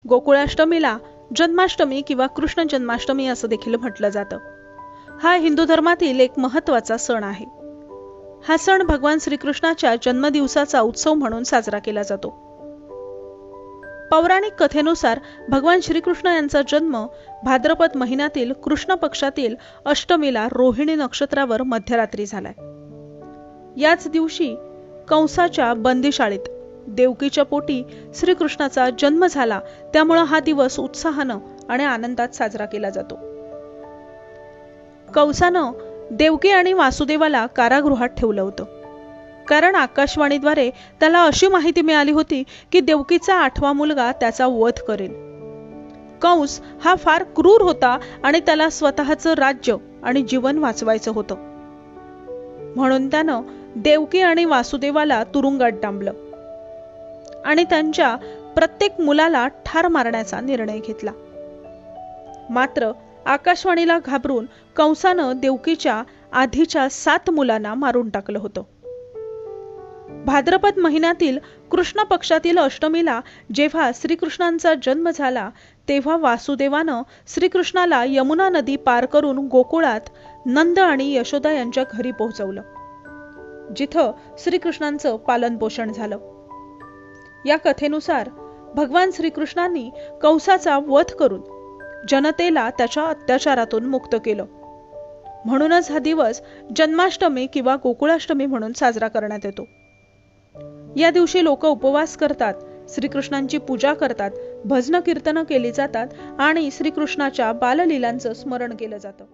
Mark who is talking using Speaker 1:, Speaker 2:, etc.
Speaker 1: गोकुळाष्टमीला जन्माष्टमी किंवा कृष्ण जन्माष्टमी असं देखील म्हटलं जातं। हा हिंदू धर्मातील एक महत्त्वाचा सण आहे। हा सण भगवान श्रीकृष्णाच्या जन्मदिवसाचा उत्सव म्हणून साजरा केला जातो। पौराणिक कथेनुसार भगवान श्रीकृष्ण यांचा जन्म भाद्रपद महिन्यातील कृष्ण पक्षातील अष्टमीला रोहिणी नक्षत्रावर मध्यरात्री झालाय। याच दिवशी कंसाच्या बंदीशाळेत देवकीच्या पोटी श्रीकृष्णाचा जन्म झाला, त्यामुळे हा दिवस उत्साहानं आणि आनंदात साजरा केला जातो। कंसानं देवकी आणि वासुदेवाला कारागृहात ठेवलं होतं, कारण आकाशवाणीद्वारे त्याला अशी माहिती मिळाली होती की देवकीचा 8वा मुलगा त्याचा वध करेल। कंस हा फार क्रूर होता आणि त्याला स्वतःचं राज्य आणि जीवन वाचवायचं होतं, म्हणून त्यानं देवकी आणि वासुदेवाला तुरुंगात डांबलं आणि त्यांच्या प्रत्येक मुलाला ठार मारण्याचा निर्णय घेतला। मात्र आकाशवाणीला घाबरून कंसानं देवकीच्या आधीच्या 7 मुलांना मारून टाकलं होतं। भाद्रपद महिन्यातील कृष्ण पक्षातील अष्टमीला जेव्हा श्रीकृष्णांचा जन्म झाला, तेव्हा वासुदेवानं श्रीकृष्णाला यमुना नदी पार करून गोकुळात नंद आणि यशोदा यांच्या घरी पोहोचवलं, जिथं श्रीकृष्णांचं पालन पोषण झालं। या कथेनुसार भगवान श्रीकृष्णांनी कंसाचा वध करून जनतेला त्याच्या अत्याचारातून मुक्त केलं, म्हणूनच हा दिवस जन्माष्टमी किंवा गोकुळाष्टमी म्हणून साजरा करण्यात येतो। या दिवशी लोक उपवास करतात, श्रीकृष्णांची पूजा करतात, भजन कीर्तन केली जातात आणि श्रीकृष्णाच्या बाललीलांचं स्मरण केलं जातं।